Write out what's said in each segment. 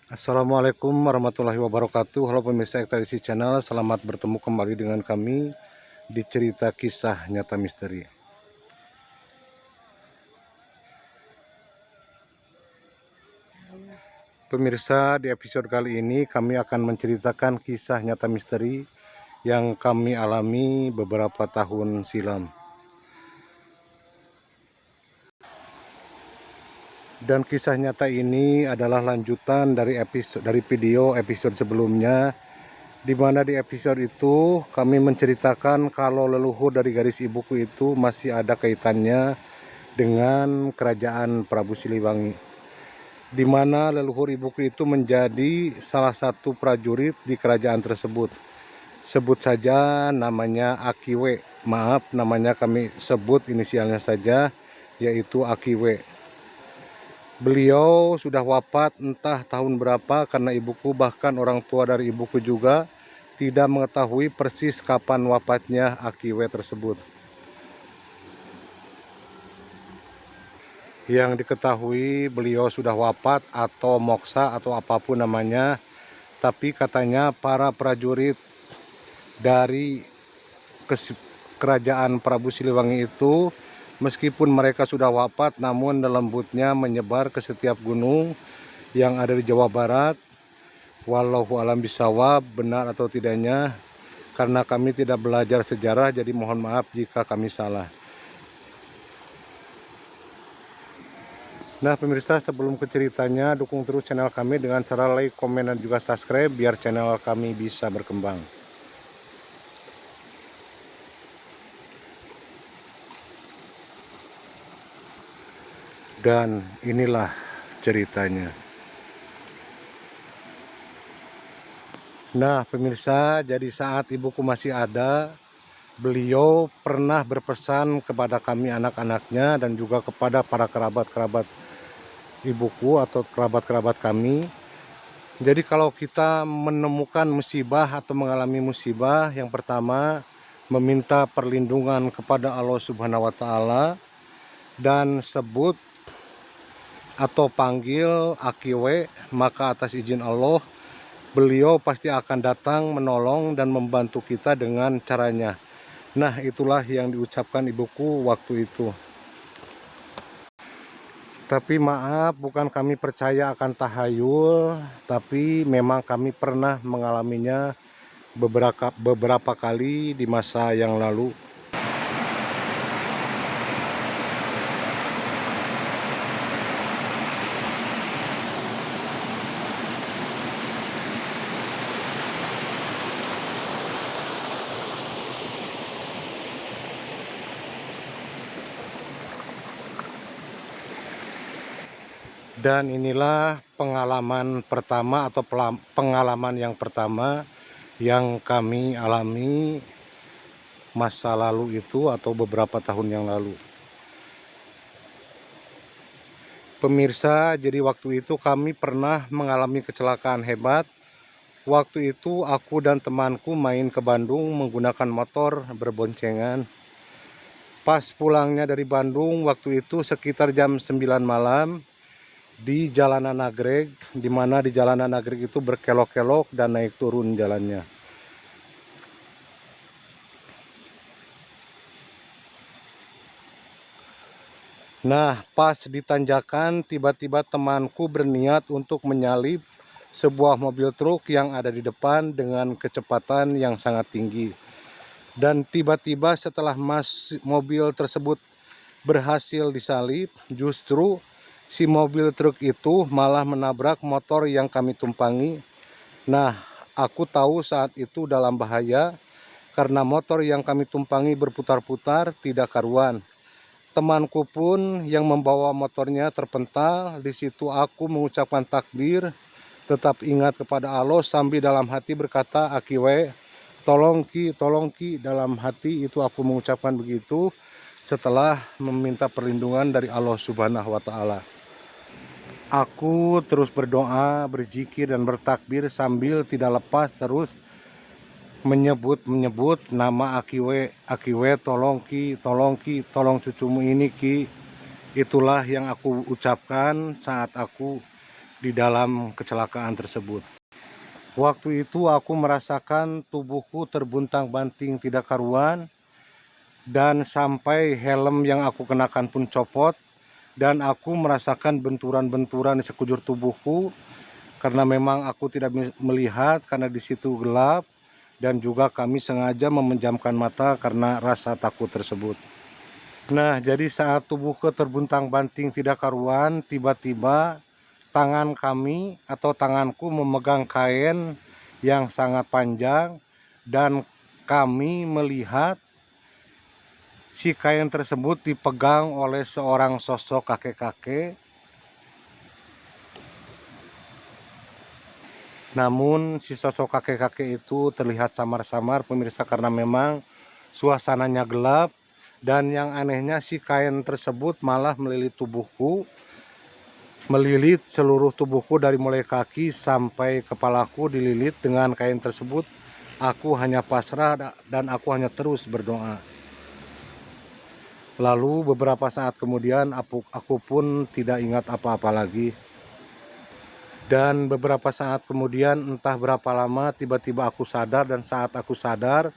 Assalamualaikum warahmatullahi wabarakatuh. Halo pemirsa Ekstradisi Channel, selamat bertemu kembali dengan kami di cerita kisah nyata misteri. Pemirsa, di episode kali ini kami akan menceritakan kisah nyata misteri yang kami alami beberapa tahun silam. Dan kisah nyata ini adalah lanjutan dari video episode sebelumnya, di mana di episode itu kami menceritakan kalau leluhur dari garis ibuku itu masih ada kaitannya dengan kerajaan Prabu Siliwangi, di mana leluhur ibuku itu menjadi salah satu prajurit di kerajaan tersebut. Sebut saja namanya Akiwe. Maaf, namanya kami sebut inisialnya saja, yaitu Akiwe. Beliau sudah wafat entah tahun berapa, karena ibuku bahkan orang tua dari ibuku juga tidak mengetahui persis kapan wafatnya Akiwe tersebut. Yang diketahui beliau sudah wafat atau moksa atau apapun namanya, tapi katanya para prajurit dari kerajaan Prabu Siliwangi itu, meskipun mereka sudah wafat, namun lembutnya menyebar ke setiap gunung yang ada di Jawa Barat. Wallahu alam bisawab, benar atau tidaknya, karena kami tidak belajar sejarah, jadi mohon maaf jika kami salah. Nah pemirsa, sebelum ke ceritanya, dukung terus channel kami dengan cara like, komen, dan juga subscribe biar channel kami bisa berkembang. Dan inilah ceritanya. Nah pemirsa, jadi saat ibuku masih ada, beliau pernah berpesan kepada kami anak-anaknya dan juga kepada para kerabat-kerabat ibuku atau kerabat-kerabat kami. Jadi kalau kita menemukan musibah atau mengalami musibah, yang pertama meminta perlindungan kepada Allah Subhanahu wa Ta'ala, dan sebut atau panggil Akiwe, maka atas izin Allah beliau pasti akan datang menolong dan membantu kita dengan caranya. Nah itulah yang diucapkan ibuku waktu itu. Tapi maaf, bukan kami percaya akan tahayul, tapi memang kami pernah mengalaminya beberapa kali di masa yang lalu. Dan inilah pengalaman pertama atau pengalaman yang pertama yang kami alami masa lalu itu atau beberapa tahun yang lalu. Pemirsa, jadi waktu itu kami pernah mengalami kecelakaan hebat. Waktu itu aku dan temanku main ke Bandung menggunakan motor berboncengan. Pas pulangnya dari Bandung waktu itu sekitar jam 9 malam, di jalanan Nagreg, di mana di jalanan Nagreg itu berkelok-kelok dan naik turun jalannya. Nah, pas di tanjakan tiba-tiba temanku berniat untuk menyalip sebuah mobil truk yang ada di depan dengan kecepatan yang sangat tinggi. Dan tiba-tiba setelah mobil tersebut berhasil disalip, justru si mobil truk itu malah menabrak motor yang kami tumpangi. Nah, aku tahu saat itu dalam bahaya karena motor yang kami tumpangi berputar-putar tidak karuan. Temanku pun yang membawa motornya terpental. Di situ aku mengucapkan takbir, tetap ingat kepada Allah sambil dalam hati berkata, Akiwe, tolong ki, dalam hati itu aku mengucapkan begitu setelah meminta perlindungan dari Allah Subhanahu wa Ta'ala. Aku terus berdoa, berzikir, dan bertakbir sambil tidak lepas terus menyebut nama Akiwe, tolong ki, tolong cucumu ini ki. Itulah yang aku ucapkan saat aku di dalam kecelakaan tersebut. Waktu itu aku merasakan tubuhku terbuntang-banting tidak karuan, dan sampai helm yang aku kenakan pun copot, dan aku merasakan benturan-benturan di sekujur tubuhku karena memang aku tidak melihat karena di situ gelap, dan juga kami sengaja memejamkan mata karena rasa takut tersebut. Nah, jadi saat tubuhku terbuntang-banting tidak karuan, tiba-tiba tangan kami atau tanganku memegang kain yang sangat panjang, dan kami melihat si kain tersebut dipegang oleh seorang sosok kakek-kakek. Namun si sosok kakek-kakek itu terlihat samar-samar pemirsa, karena memang suasananya gelap, dan yang anehnya si kain tersebut malah melilit tubuhku, melilit seluruh tubuhku dari mulai kaki sampai kepalaku dililit dengan kain tersebut. Aku hanya pasrah dan aku hanya terus berdoa. Lalu beberapa saat kemudian aku pun tidak ingat apa-apa lagi. Dan beberapa saat kemudian, entah berapa lama, tiba-tiba aku sadar, dan saat aku sadar,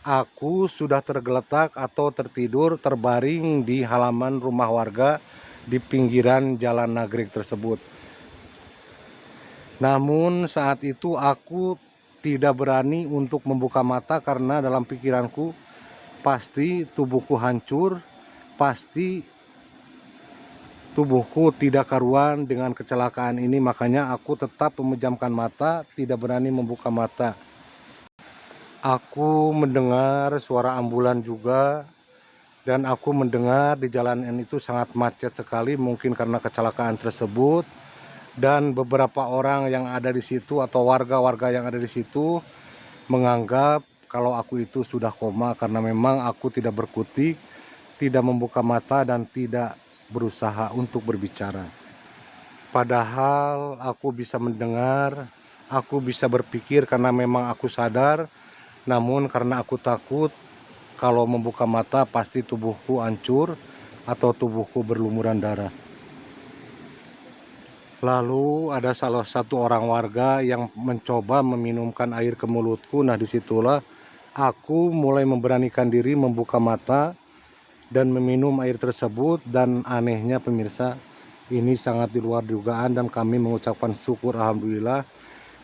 aku sudah tergeletak atau tertidur terbaring di halaman rumah warga di pinggiran jalan nagrek tersebut. Namun saat itu aku tidak berani untuk membuka mata karena dalam pikiranku pasti tubuhku hancur, pasti tubuhku tidak karuan dengan kecelakaan ini. Makanya aku tetap memejamkan mata, tidak berani membuka mata. Aku mendengar suara ambulan juga, dan aku mendengar di jalanan itu sangat macet sekali, mungkin karena kecelakaan tersebut. Dan beberapa orang yang ada di situ atau warga-warga yang ada di situ menganggap kalau aku itu sudah koma, karena memang aku tidak berkutik, tidak membuka mata, dan tidak berusaha untuk berbicara. Padahal aku bisa mendengar, aku bisa berpikir karena memang aku sadar, namun karena aku takut kalau membuka mata pasti tubuhku hancur atau tubuhku berlumuran darah. Lalu ada salah satu orang warga yang mencoba meminumkan air ke mulutku. Nah, disitulah aku mulai memberanikan diri membuka mata dan meminum air tersebut. Dan anehnya pemirsa, ini sangat di luar dugaan, dan kami mengucapkan syukur alhamdulillah.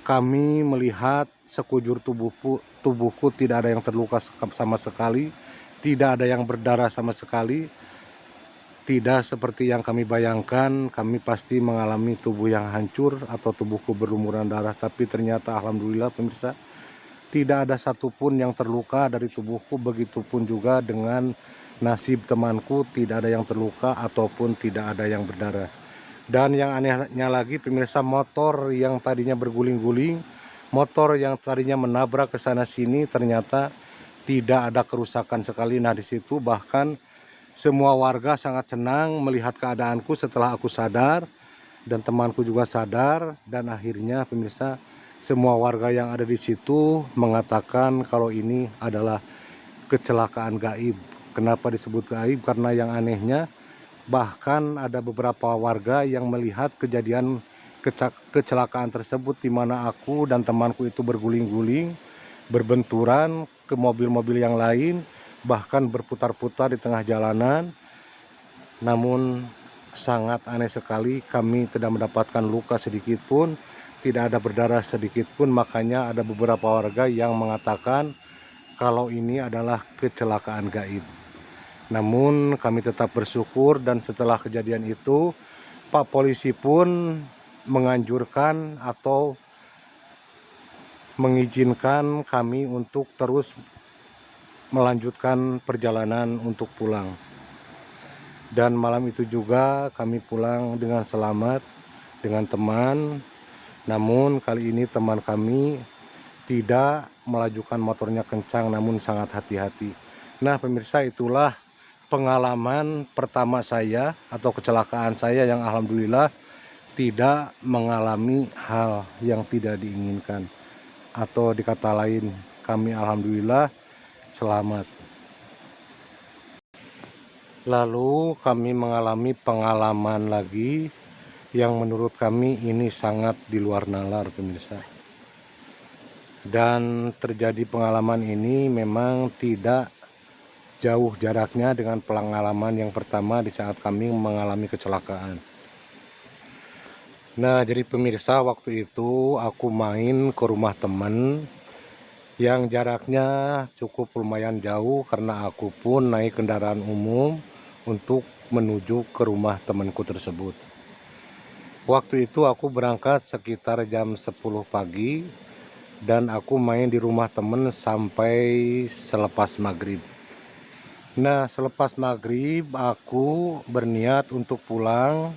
Kami melihat sekujur tubuhku tidak ada yang terluka sama sekali, tidak ada yang berdarah sama sekali. Tidak seperti yang kami bayangkan, kami pasti mengalami tubuh yang hancur atau tubuhku berlumuran darah. Tapi ternyata alhamdulillah pemirsa, tidak ada satupun yang terluka dari tubuhku. Begitupun juga dengan nasib temanku, tidak ada yang terluka ataupun tidak ada yang berdarah. Dan yang anehnya lagi pemirsa, motor yang tadinya berguling-guling, motor yang tadinya menabrak ke sana sini, ternyata tidak ada kerusakan sekali. Nah, di situ bahkan semua warga sangat senang melihat keadaanku setelah aku sadar, dan temanku juga sadar. Dan akhirnya pemirsa, semua warga yang ada di situ mengatakan kalau ini adalah kecelakaan gaib. Kenapa disebut gaib? Karena yang anehnya bahkan ada beberapa warga yang melihat kejadian kecelakaan tersebut, di mana aku dan temanku itu berguling-guling, berbenturan ke mobil-mobil yang lain, bahkan berputar-putar di tengah jalanan. Namun sangat aneh sekali, kami tidak mendapatkan luka sedikit pun, tidak ada berdarah sedikit pun. Makanya ada beberapa warga yang mengatakan kalau ini adalah kecelakaan gaib. Namun kami tetap bersyukur, dan setelah kejadian itu Pak Polisi pun menganjurkan atau mengizinkan kami untuk terus melanjutkan perjalanan untuk pulang. Dan malam itu juga kami pulang dengan selamat dengan teman. Namun kali ini teman kami tidak melajukan motornya kencang, namun sangat hati-hati. Nah pemirsa, itulah pengalaman pertama saya atau kecelakaan saya yang alhamdulillah tidak mengalami hal yang tidak diinginkan, atau dikata lain kami alhamdulillah selamat. Lalu kami mengalami pengalaman lagi yang menurut kami ini sangat di luar nalar pemirsa. Dan terjadi pengalaman ini memang tidak jauh jaraknya dengan pengalaman yang pertama di saat kami mengalami kecelakaan. Nah, jadi pemirsa, waktu itu aku main ke rumah teman yang jaraknya cukup lumayan jauh karena aku pun naik kendaraan umum untuk menuju ke rumah temanku tersebut. Waktu itu aku berangkat sekitar jam 10 pagi dan aku main di rumah teman sampai selepas maghrib. Nah, selepas maghrib aku berniat untuk pulang.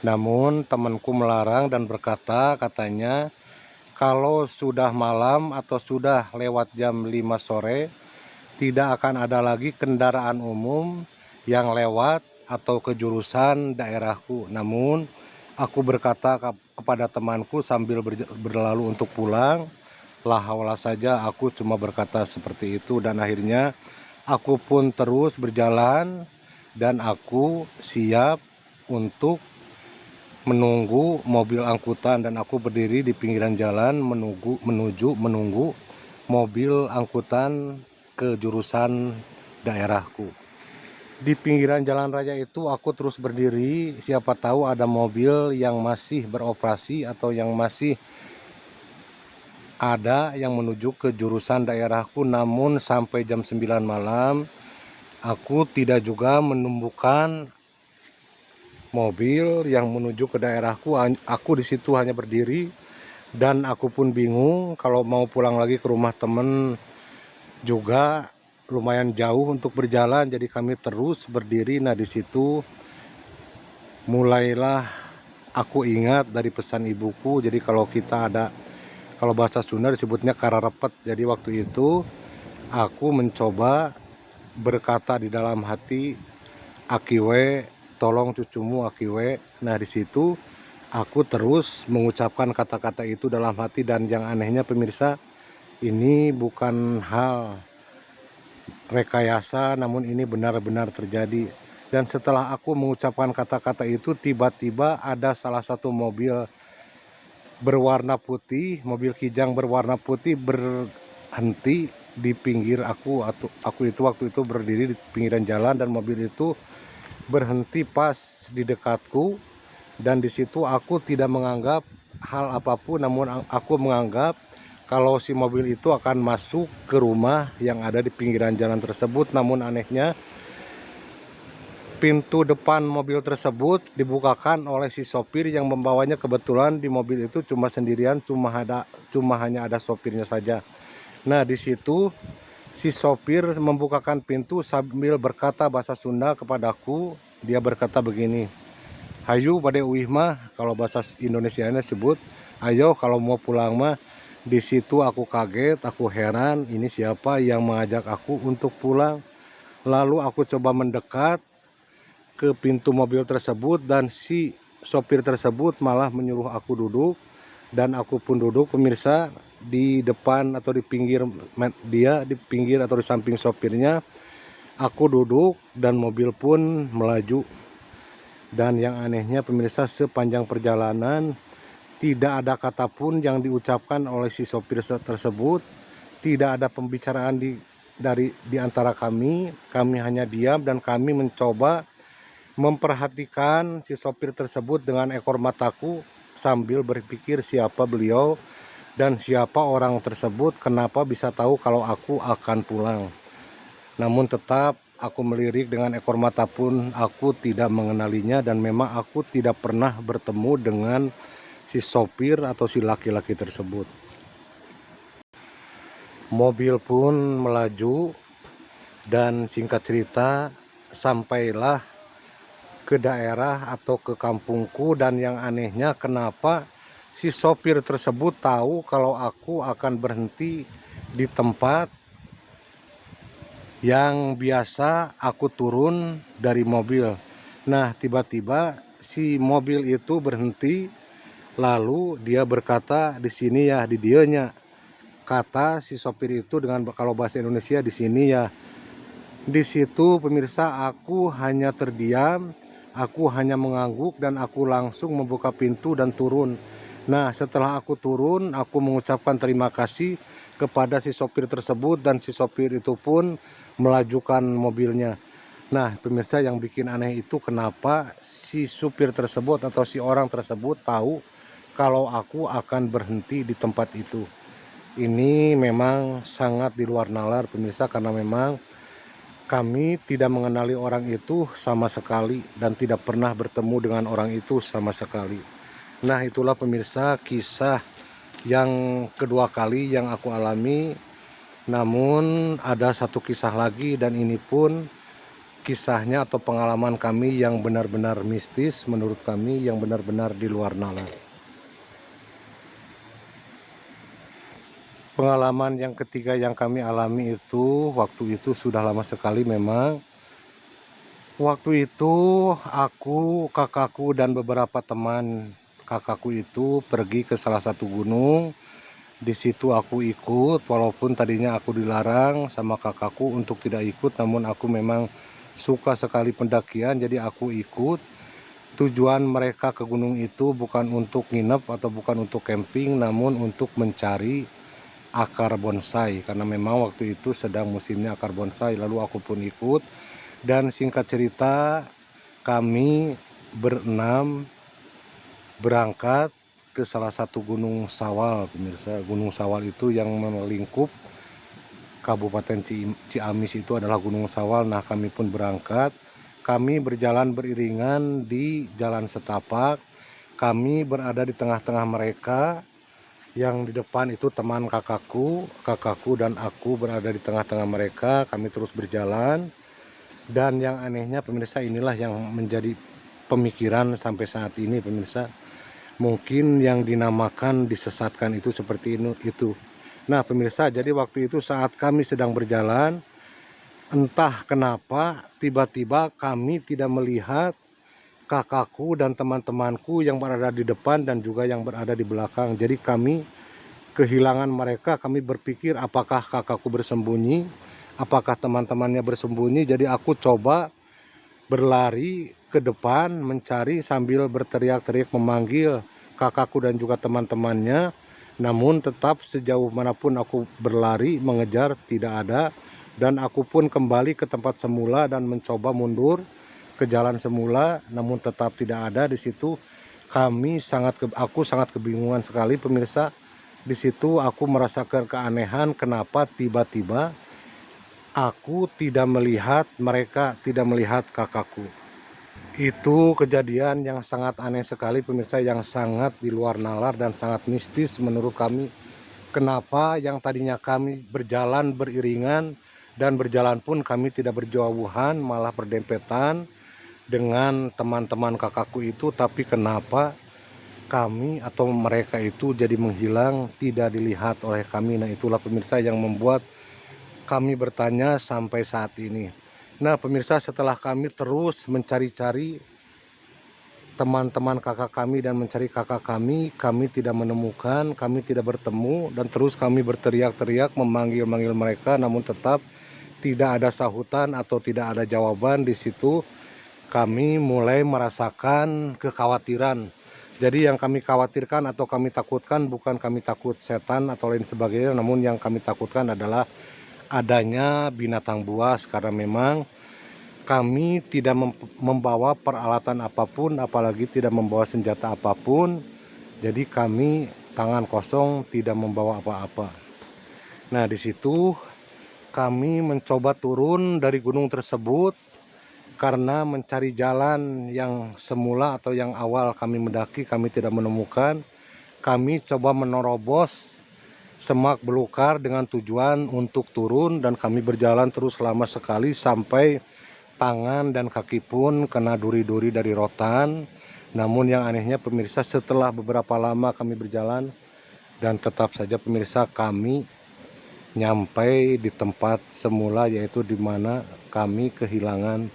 Namun temanku melarang dan katanya kalau sudah malam atau sudah lewat jam 5 sore tidak akan ada lagi kendaraan umum yang lewat atau ke jurusan daerahku. Namun aku berkata kepada temanku sambil berlalu untuk pulang, la haula saja, aku cuma berkata seperti itu dan akhirnya aku pun terus berjalan dan aku siap untuk menunggu mobil angkutan dan aku berdiri di pinggiran jalan menunggu mobil angkutan ke jurusan daerahku. Di pinggiran jalan raya itu aku terus berdiri, siapa tahu ada mobil yang masih beroperasi atau yang masih ada yang menuju ke jurusan daerahku. Namun sampai jam 9 malam aku tidak juga menemukan mobil yang menuju ke daerahku. Aku di situ hanya berdiri dan aku pun bingung kalau mau pulang lagi ke rumah temen juga lumayan jauh untuk berjalan, jadi kami terus berdiri. Nah, di situ mulailah aku ingat dari pesan ibuku. Jadi kalau bahasa Sunda disebutnya kararepet. Jadi waktu itu aku mencoba berkata di dalam hati, akiwe tolong cucumu akiwe. Nah, di situ aku terus mengucapkan kata-kata itu dalam hati dan yang anehnya pemirsa, ini bukan hal rekayasa namun ini benar-benar terjadi. Dan setelah aku mengucapkan kata-kata itu tiba-tiba ada salah satu mobil berwarna putih, mobil Kijang berwarna putih berhenti di pinggir aku. Aku itu waktu itu berdiri di pinggiran jalan dan mobil itu berhenti pas di dekatku dan di situ aku tidak menganggap hal apapun, namun aku menganggap kalau si mobil itu akan masuk ke rumah yang ada di pinggiran jalan tersebut. Namun anehnya pintu depan mobil tersebut dibukakan oleh si sopir yang membawanya. Kebetulan di mobil itu cuma sendirian, cuma hanya ada sopirnya saja. Nah, di situ si sopir membukakan pintu sambil berkata bahasa Sunda kepadaku. Dia berkata begini, "Hayu bade uih mah," kalau bahasa Indonesianya sebut, "Ayo kalau mau pulang mah." Di situ aku kaget, aku heran, ini siapa yang mengajak aku untuk pulang. Lalu aku coba mendekat ke pintu mobil tersebut dan si sopir tersebut malah menyuruh aku duduk dan aku pun duduk pemirsa di depan atau di pinggir, dia di pinggir atau di samping sopirnya. Aku duduk dan mobil pun melaju. Dan yang anehnya pemirsa, sepanjang perjalanan tidak ada kata pun yang diucapkan oleh si sopir tersebut. Tidak ada pembicaraan di antara kami. Kami hanya diam dan kami mencoba memperhatikan si sopir tersebut dengan ekor mataku sambil berpikir siapa beliau dan siapa orang tersebut, kenapa bisa tahu kalau aku akan pulang. Namun tetap aku melirik dengan ekor mata pun aku tidak mengenalinya dan memang aku tidak pernah bertemu dengan si sopir atau si laki-laki tersebut. Mobil pun melaju dan singkat cerita sampailah ke daerah atau ke kampungku. Dan yang anehnya kenapa si sopir tersebut tahu kalau aku akan berhenti di tempat yang biasa aku turun dari mobil. Nah, tiba-tiba si mobil itu berhenti, lalu dia berkata, "Di sini ya, di dianya." Kata si sopir itu dengan kalau bahasa Indonesia, "Di sini ya." Di situ pemirsa aku hanya terdiam Aku hanya mengangguk dan aku langsung membuka pintu dan turun. Nah, setelah aku turun, aku mengucapkan terima kasih kepada si sopir tersebut dan si sopir itu pun melajukan mobilnya. Nah, pemirsa, yang bikin aneh itu kenapa si supir tersebut atau si orang tersebut tahu kalau aku akan berhenti di tempat itu. Ini memang sangat di luar nalar, pemirsa, karena memang kami tidak mengenali orang itu sama sekali dan tidak pernah bertemu dengan orang itu sama sekali. Nah, itulah pemirsa kisah yang kedua kali yang aku alami. Namun ada satu kisah lagi, dan ini pun kisahnya atau pengalaman kami yang benar-benar mistis menurut kami, yang benar-benar di luar nalar. Pengalaman yang ketiga yang kami alami itu, waktu itu sudah lama sekali memang. Waktu itu aku, kakakku, dan beberapa teman kakakku itu pergi ke salah satu gunung. Di situ aku ikut, walaupun tadinya aku dilarang sama kakakku untuk tidak ikut, namun aku memang suka sekali pendakian, jadi aku ikut. Tujuan mereka ke gunung itu bukan untuk nginep atau bukan untuk camping, namun untuk mencari akar bonsai, karena memang waktu itu sedang musimnya akar bonsai. Lalu aku pun ikut, dan singkat cerita kami berenam berangkat ke salah satu gunung sawal, pemirsa. Gunung sawal itu yang melingkup Kabupaten Ciamis itu adalah gunung sawal. Nah, kami pun berangkat, kami berjalan beriringan di jalan setapak. Kami berada di tengah-tengah mereka. Yang di depan itu teman kakakku dan aku berada di tengah-tengah mereka. Kami terus berjalan, dan yang anehnya pemirsa, inilah yang menjadi pemikiran sampai saat ini, pemirsa. Mungkin yang dinamakan disesatkan itu seperti itu. Nah, pemirsa, jadi waktu itu saat kami sedang berjalan, entah kenapa tiba-tiba kami tidak melihat kakakku dan teman-temanku yang berada di depan dan juga yang berada di belakang. Jadi kami kehilangan mereka. Kami berpikir apakah kakakku bersembunyi, apakah teman-temannya bersembunyi. Jadi aku coba berlari ke depan mencari sambil berteriak-teriak memanggil kakakku dan juga teman-temannya. Namun tetap sejauh manapun aku berlari mengejar tidak ada, dan aku pun kembali ke tempat semula dan mencoba mundur ke jalan semula, namun tetap tidak ada. Di situ aku sangat kebingungan sekali, pemirsa. Di situ aku merasakan keanehan, kenapa tiba-tiba aku tidak melihat mereka, tidak melihat kakakku. Itu kejadian yang sangat aneh sekali, pemirsa, yang sangat di luar nalar dan sangat mistis menurut kami. Kenapa yang tadinya kami berjalan beriringan dan berjalan pun kami tidak berjauhan, malah berdempetan dengan teman-teman kakakku itu, tapi kenapa kami atau mereka itu jadi menghilang, tidak dilihat oleh kami. Nah, itulah pemirsa yang membuat kami bertanya sampai saat ini. Nah, pemirsa, setelah kami terus mencari-cari teman-teman kakak kami dan mencari kakak kami tidak menemukan, kami tidak bertemu, dan terus kami berteriak-teriak memanggil-manggil mereka, namun tetap tidak ada sahutan atau tidak ada jawaban. Di situ kami mulai merasakan kekhawatiran. Jadi yang kami khawatirkan atau kami takutkan bukan kami takut setan atau lain sebagainya, namun yang kami takutkan adalah adanya binatang buas, karena memang kami tidak membawa peralatan apapun, apalagi tidak membawa senjata apapun. Jadi kami tangan kosong, tidak membawa apa-apa. Nah, di situ kami mencoba turun dari gunung tersebut, karena mencari jalan yang semula atau yang awal kami mendaki kami tidak menemukan. Kami coba menerobos semak belukar dengan tujuan untuk turun, dan kami berjalan terus lama sekali sampai tangan dan kaki pun kena duri-duri dari rotan. Namun yang anehnya, pemirsa, setelah beberapa lama kami berjalan, dan tetap saja pemirsa, kami nyampai di tempat semula, yaitu di mana kami kehilangan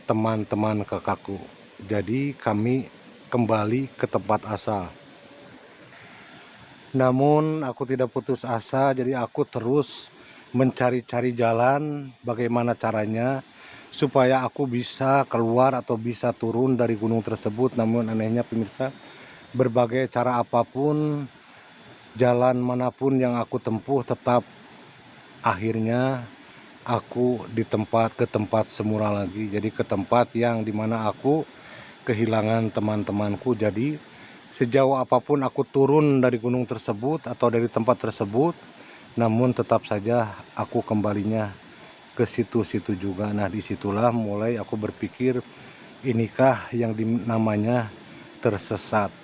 teman-teman kakakku. Jadi kami kembali ke tempat asal. Namun aku tidak putus asa, jadi aku terus mencari-cari jalan bagaimana caranya supaya aku bisa keluar atau bisa turun dari gunung tersebut. Namun anehnya pemirsa, berbagai cara apapun, jalan manapun yang aku tempuh, tetap akhirnya aku ke tempat semula lagi. Jadi ke tempat yang dimana aku kehilangan teman-temanku. Jadi sejauh apapun aku turun dari gunung tersebut atau dari tempat tersebut, namun tetap saja aku kembalinya ke situ-situ juga. Nah, disitulah mulai aku berpikir, inikah yang namanya tersesat.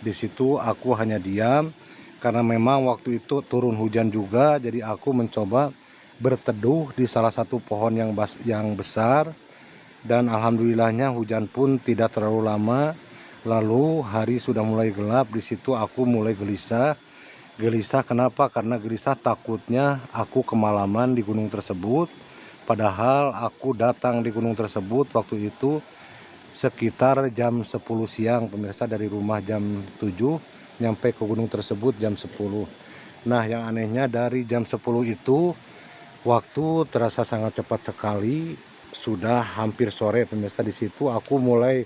Di situ aku hanya diam karena memang waktu itu turun hujan juga. Jadi aku mencoba berteduh di salah satu pohon yang besar, dan alhamdulillahnya hujan pun tidak terlalu lama. Lalu hari sudah mulai gelap. Di situ aku mulai gelisah. Gelisah kenapa? Karena gelisah takutnya aku kemalaman di gunung tersebut. Padahal aku datang di gunung tersebut waktu itu sekitar jam 10 siang pemirsa, dari rumah jam 7 nyampe ke gunung tersebut jam 10. Nah, yang anehnya dari jam 10 itu waktu terasa sangat cepat sekali. Sudah hampir sore pemirsa. Di situ aku mulai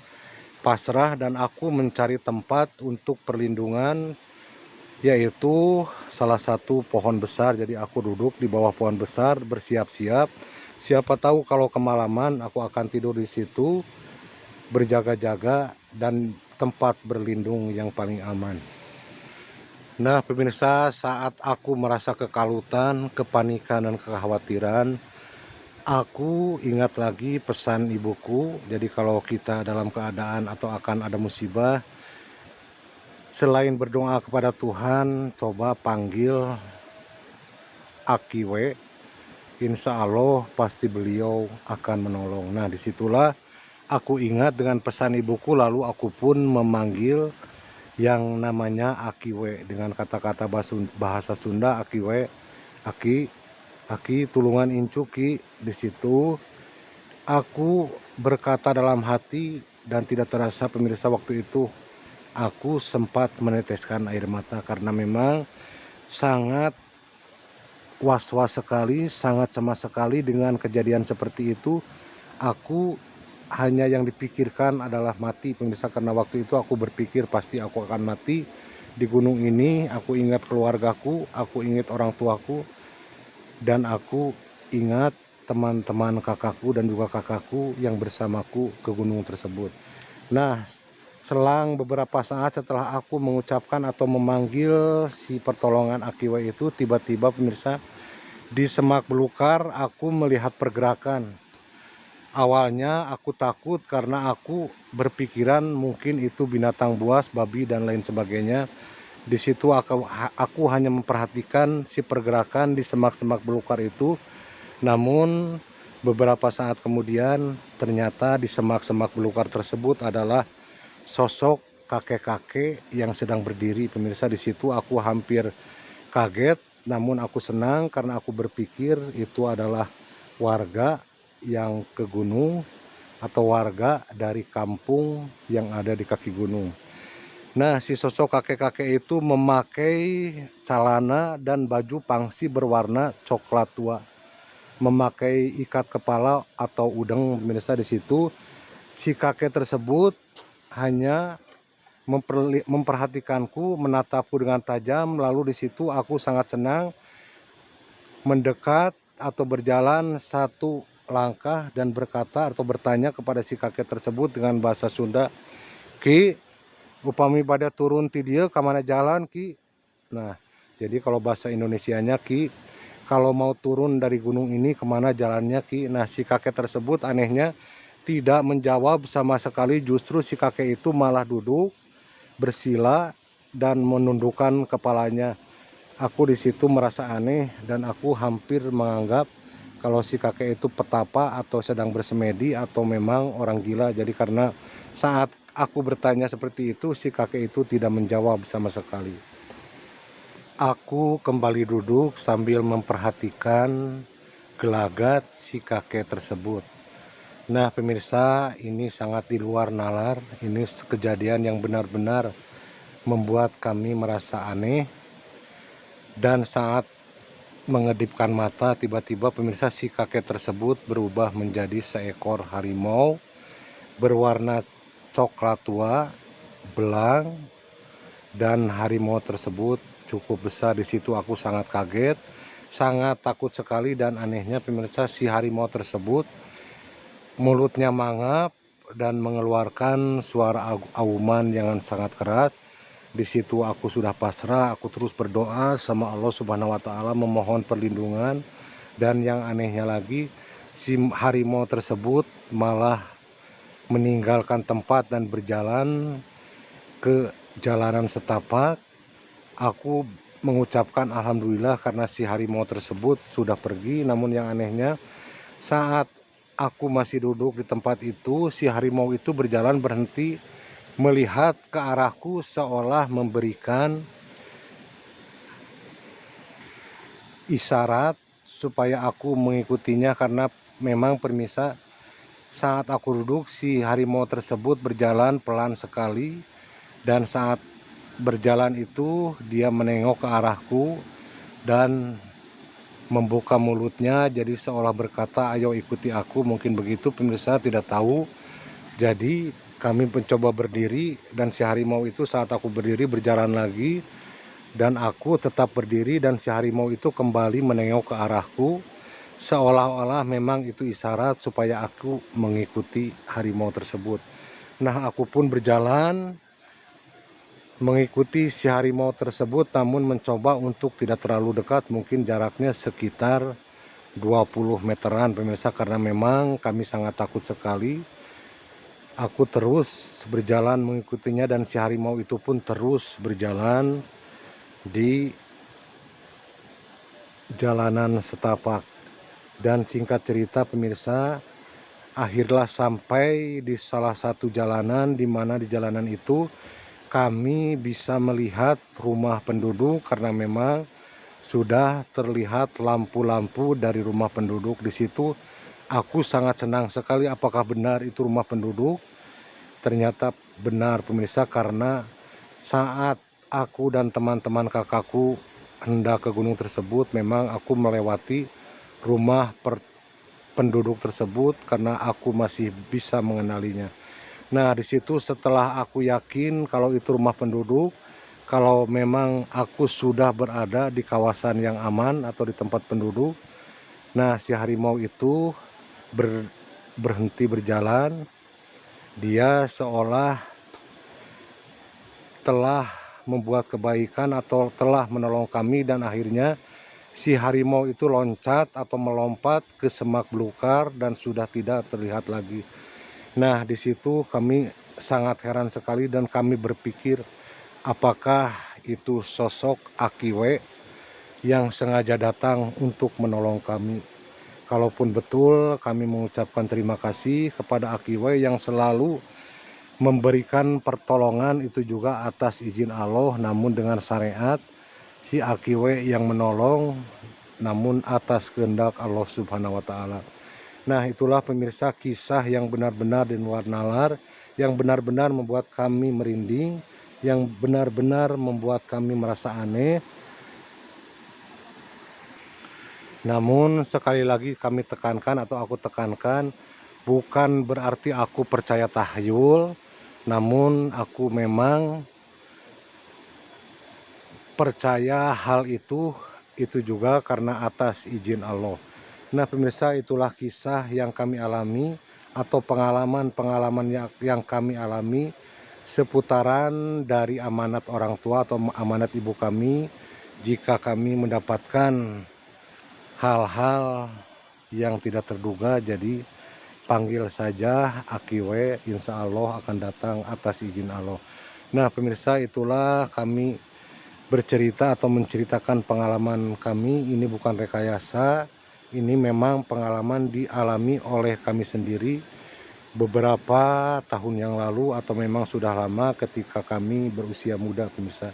pasrah dan aku mencari tempat untuk perlindungan, yaitu salah satu pohon besar. Jadi aku duduk di bawah pohon besar bersiap-siap. Siapa tahu kalau kemalaman aku akan tidur di situ, berjaga-jaga dan tempat berlindung yang paling aman. Nah pemirsa, saat aku merasa kekalutan, kepanikan dan kekhawatiran, aku ingat lagi pesan ibuku. Jadi kalau kita dalam keadaan atau akan ada musibah, selain berdoa kepada Tuhan, coba panggil Akiwe, insya Allah pasti beliau akan menolong. Nah disitulah aku ingat dengan pesan ibuku, lalu aku pun memanggil yang namanya Akiwe dengan kata-kata bahasa Sunda. Akiwe, Aki tulungan incu Ki. Di situ aku berkata dalam hati dan tidak terasa pemirsa, waktu itu aku sempat meneteskan air mata karena memang sangat was-was sekali, sangat cemas sekali dengan kejadian seperti itu. Aku hanya yang dipikirkan adalah mati pemirsa, karena waktu itu aku berpikir pasti aku akan mati di gunung ini. Aku ingat keluargaku, aku ingat orang tuaku, dan aku ingat teman-teman kakakku dan juga kakakku yang bersamaku ke gunung tersebut. Nah, selang beberapa saat setelah aku mengucapkan atau memanggil si pertolongan Akiwa itu, tiba-tiba pemirsa, di semak belukar aku melihat pergerakan. Awalnya aku takut karena aku berpikiran mungkin itu binatang buas, babi dan lain sebagainya. Di situ aku hanya memperhatikan si pergerakan di semak-semak belukar itu. Namun beberapa saat kemudian ternyata di semak-semak belukar tersebut adalah sosok kakek-kakek yang sedang berdiri pemirsa. Di situ aku hampir kaget, namun aku senang karena aku berpikir itu adalah warga yang ke gunung atau warga dari kampung yang ada di kaki gunung. Nah, si sosok kakek-kakek itu memakai celana dan baju pangsi berwarna coklat tua, memakai ikat kepala atau udeng pemirsa. Di situ si kakek tersebut hanya memperhatikanku, menatapku dengan tajam. Lalu di situ aku sangat senang mendekat atau berjalan satu langkah dan berkata atau bertanya kepada si kakek tersebut dengan bahasa Sunda, Ki, upami pada turun ti dieu ka mana jalan Ki? Nah, jadi kalau bahasa Indonesianya, Ki, kalau mau turun dari gunung ini kemana jalannya Ki? Nah, si kakek tersebut anehnya tidak menjawab sama sekali. Justru si kakek itu malah duduk bersila dan menundukkan kepalanya. Aku di situ merasa aneh dan aku hampir menganggap kalau si kakek itu petapa atau sedang bersemedi atau memang orang gila. Jadi karena saat aku bertanya seperti itu, si kakek itu tidak menjawab sama sekali. Aku kembali duduk sambil memperhatikan gelagat si kakek tersebut. Nah pemirsa, ini sangat di luar nalar. Ini kejadian yang benar-benar membuat kami merasa aneh. Dan saat mengedipkan mata, tiba-tiba pemirsa si kakek tersebut berubah menjadi seekor harimau berwarna coklat tua, belang, dan harimau tersebut cukup besar. Di situ aku sangat kaget, sangat takut sekali, dan anehnya pemirsa si harimau tersebut mulutnya mangap dan mengeluarkan suara auman yang sangat keras. Di situ aku sudah pasrah, aku terus berdoa sama Allah Subhanahu wa taala memohon perlindungan, dan yang anehnya lagi si harimau tersebut malah meninggalkan tempat dan berjalan ke jalanan setapak. Aku mengucapkan alhamdulillah karena si harimau tersebut sudah pergi. Namun yang anehnya, saat aku masih duduk di tempat itu, si harimau itu berjalan berhenti melihat ke arahku seolah memberikan isyarat supaya aku mengikutinya, karena memang permisa saat aku duduk si harimau tersebut berjalan pelan sekali, dan saat berjalan itu dia menengok ke arahku dan membuka mulutnya jadi seolah berkata ayo ikuti aku, mungkin begitu pemirsa, tidak tahu. Jadi kami mencoba berdiri, dan si harimau itu saat aku berdiri berjalan lagi, dan aku tetap berdiri, dan si harimau itu kembali menengok ke arahku seolah-olah memang itu isyarat supaya aku mengikuti harimau tersebut. Nah, aku pun berjalan mengikuti si harimau tersebut, namun mencoba untuk tidak terlalu dekat, mungkin jaraknya sekitar 20 meteran pemirsa, karena memang kami sangat takut sekali. Aku terus berjalan mengikutinya, dan si harimau itu pun terus berjalan di jalanan setapak. Dan singkat cerita pemirsa, akhirnya sampai di salah satu jalanan, di mana di jalanan itu kami bisa melihat rumah penduduk, karena memang sudah terlihat lampu-lampu dari rumah penduduk. Di situ aku sangat senang sekali, apakah benar itu rumah penduduk? Ternyata benar pemirsa, karena saat aku dan teman-teman kakakku hendak ke gunung tersebut, memang aku melewati rumah penduduk tersebut karena aku masih bisa mengenalinya. Nah, di situ setelah aku yakin kalau itu rumah penduduk, kalau memang aku sudah berada di kawasan yang aman atau di tempat penduduk, nah si harimau itu berhenti berjalan. Dia seolah telah membuat kebaikan atau telah menolong kami, dan akhirnya si harimau itu loncat atau melompat ke semak belukar dan sudah tidak terlihat lagi. Nah, di situ kami sangat heran sekali, dan kami berpikir apakah itu sosok Akiwe yang sengaja datang untuk menolong kami. Kalaupun betul, kami mengucapkan terima kasih kepada Akiwe yang selalu memberikan pertolongan, itu juga atas izin Allah, namun dengan syariat si Akiwe yang menolong, namun atas kehendak Allah Subhanahu wa taala. Nah, itulah pemirsa kisah yang benar-benar di luar nalar, yang benar-benar membuat kami merinding, yang benar-benar membuat kami merasa aneh. Namun sekali lagi kami tekankan atau aku tekankan, bukan berarti aku percaya tahyul, namun aku memang percaya hal itu juga karena atas izin Allah. Nah pemirsa, itulah kisah yang kami alami atau pengalaman-pengalaman yang kami alami seputaran dari amanat orang tua atau amanat ibu kami. Jika kami mendapatkan hal-hal yang tidak terduga, jadi panggil saja Akiwe, insya Allah akan datang atas izin Allah. Nah pemirsa, itulah kami bercerita atau menceritakan pengalaman kami. Ini bukan rekayasa, ini memang pengalaman dialami oleh kami sendiri beberapa tahun yang lalu, atau memang sudah lama ketika kami berusia muda pemirsa.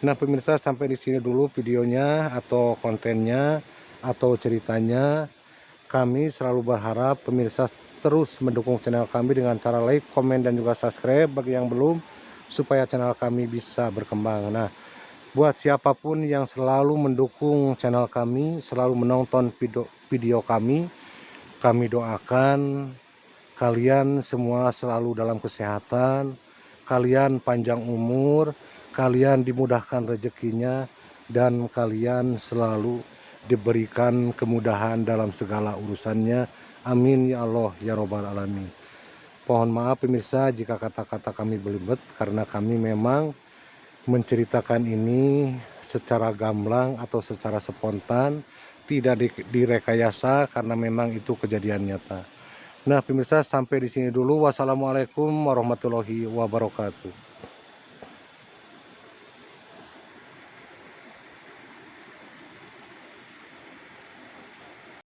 Nah pemirsa, sampai di sini dulu videonya atau kontennya atau ceritanya. Kami selalu berharap pemirsa terus mendukung channel kami dengan cara like, komen, dan juga subscribe bagi yang belum, supaya channel kami bisa berkembang. Nah, Buat siapapun yang selalu mendukung channel kami, selalu menonton video kami doakan kalian semua selalu dalam kesehatan, kalian panjang umur, kalian dimudahkan rezekinya, dan kalian selalu diberikan kemudahan dalam segala urusannya. Amin ya Allah ya Robbal Alamin. Mohon maaf pemirsa jika kata-kata kami belibet, karena kami memang menceritakan ini secara gamblang atau secara spontan, tidak direkayasa, karena memang itu kejadian nyata. Nah pemirsa, sampai di sini dulu. Wassalamualaikum warahmatullahi wabarakatuh.